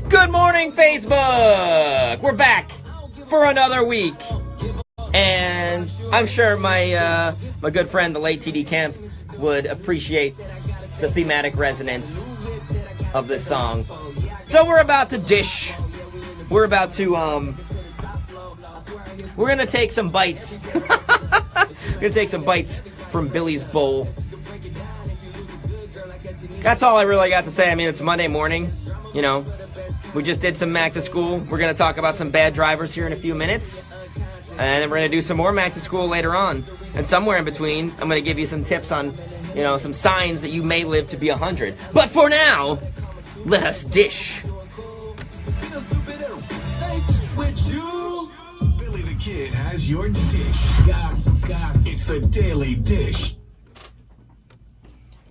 Good morning, Facebook! We're back for another week. And I'm sure my good friend, the late TD Kemp, would appreciate the thematic resonance of this song. So we're about to dish. We're about to, we're gonna take some bites. We're gonna take some bites from Billy's bowl. That's all I really got to say. I mean, it's Monday morning, you know. We just did some Mac to School. We're gonna talk about some bad drivers here in a few minutes. And then we're going to do some more Mac to School later on. And somewhere in between, I'm going to give you some tips on, you know, some signs that you may live to be 100. But for now, let us dish. Billy the Kid has your dish. It's the Daily Dish.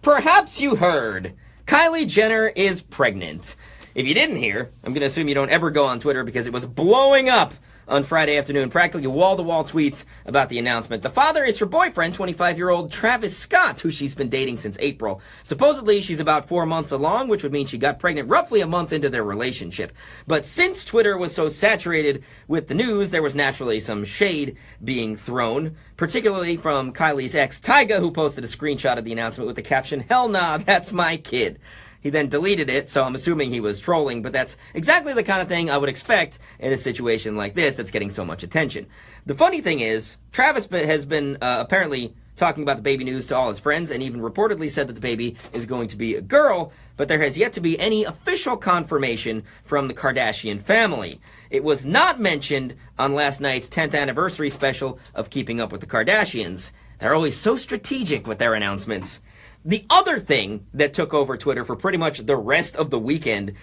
Perhaps you heard, Kylie Jenner is pregnant. If you didn't hear, I'm going to assume you don't ever go on Twitter because it was blowing up on Friday afternoon, practically wall-to-wall tweets about the announcement. The father is her boyfriend, 25-year-old Travis Scott, who she's been dating since April. Supposedly, she's about 4 months along, which would mean she got pregnant roughly a month into their relationship. But since Twitter was so saturated with the news, there was naturally some shade being thrown, particularly from Kylie's ex, Tyga, who posted a screenshot of the announcement with the caption, "Hell nah, that's my kid." He then deleted it, so I'm assuming he was trolling, but that's exactly the kind of thing I would expect in a situation like this that's getting so much attention. The funny thing is, Travis has been apparently talking about the baby news to all his friends and even reportedly said that the baby is going to be a girl, but there has yet to be any official confirmation from the Kardashian family. It was not mentioned on last night's 10th anniversary special of Keeping Up with the Kardashians. They're always so strategic with their announcements. The other thing that took over Twitter for pretty much the rest of the weekend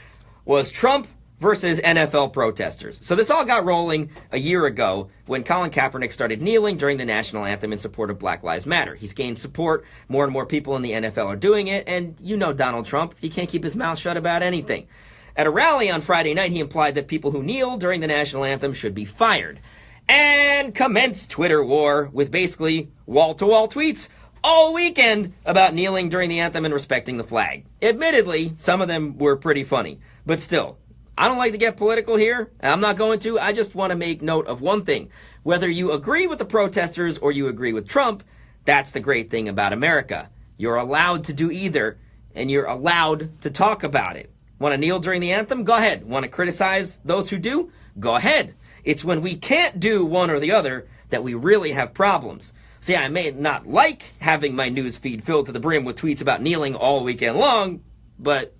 was Trump versus NFL protesters. So this all got rolling a year ago when Colin Kaepernick started kneeling during the national anthem in support of Black Lives Matter. He's gained support. More and more people in the NFL are doing it. And you know Donald Trump, he can't keep his mouth shut about anything. At a rally on Friday night, he implied that people who kneel during the national anthem should be fired. And commenced Twitter war with basically wall-to-wall tweets all weekend about kneeling during the anthem and respecting the flag. Admittedly, some of them were pretty funny, but still, I don't like to get political here. I'm not going to. I just want to make note of one thing. Whether you agree with the protesters or you agree with Trump, that's the great thing about America. You're allowed to do either, and you're allowed to talk about it. Want to kneel during the anthem? Go ahead. Want to criticize those who do? Go ahead. It's when we can't do one or the other that we really have problems. See, I may not like having my news feed filled to the brim with tweets about kneeling all weekend long, but,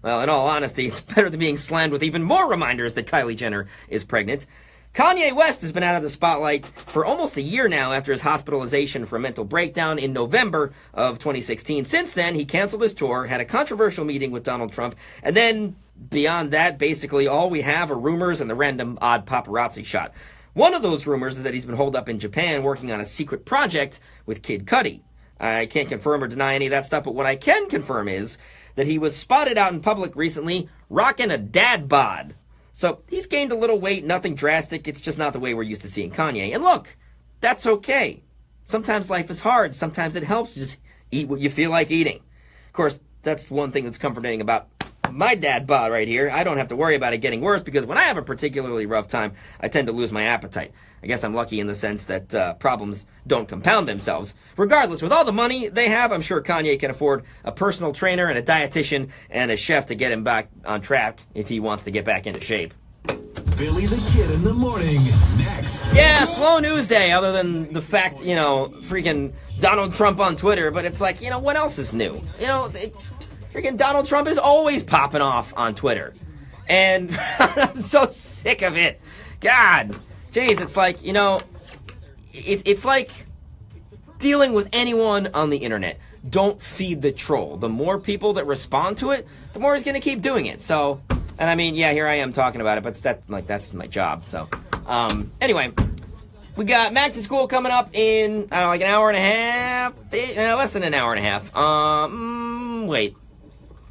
well, in all honesty, it's better than being slammed with even more reminders that Kylie Jenner is pregnant. Kanye West has been out of the spotlight for almost a year now after his hospitalization for a mental breakdown in November of 2016. Since then, he canceled his tour, had a controversial meeting with Donald Trump, and then, beyond that, basically all we have are rumors and the random odd paparazzi shot. One of those rumors is that he's been holed up in Japan working on a secret project with Kid Cudi. I can't confirm or deny any of that stuff, but what I can confirm is that he was spotted out in public recently rocking a dad bod. So he's gained a little weight, nothing drastic. It's just not the way we're used to seeing Kanye. And look, that's okay. Sometimes life is hard. Sometimes it helps to just eat what you feel like eating. Of course, that's one thing that's comforting about my dad bod right here. I don't have to worry about it getting worse because when I have a particularly rough time, I tend to lose my appetite. I guess I'm lucky in the sense that problems don't compound themselves. Regardless, with all the money they have, I'm sure Kanye can afford a personal trainer and a dietitian and a chef to get him back on track if he wants to get back into shape. Billy the Kid in the morning, next. Yeah, slow news day, other than the fact, you know, freaking Donald Trump on Twitter, but it's like, you know, what else is new? You know, freaking Donald Trump is always popping off on Twitter. And I'm so sick of it. God. Jeez, it's like, you know, it's like dealing with anyone on the internet. Don't feed the troll. The more people that respond to it, the more he's going to keep doing it. So, and I mean, yeah, here I am talking about it, but that's my job. So, anyway, we got Mac to School coming up in, I don't know, like an hour and a half, less than an hour and a half. Wait.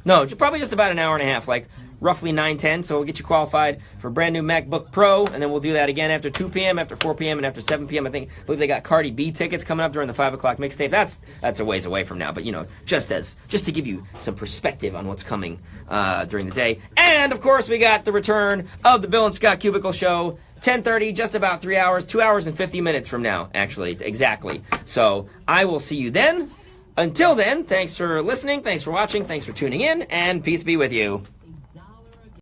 No, probably just about an hour and a half, like roughly 9:10. So we'll get you qualified for a brand new MacBook Pro, and then we'll do that again after 2 p.m., after 4 p.m., and after 7 p.m. I believe they got Cardi B tickets coming up during the 5 o'clock mixtape. That's a ways away from now, but just to give you some perspective on what's coming during the day. And of course, we got the return of the Bill and Scott Cubicle Show. 10:30, just about 3 hours, 2 hours and 50 minutes from now, actually, exactly. So I will see you then. Until then, thanks for listening, thanks for watching, thanks for tuning in, and peace be with you.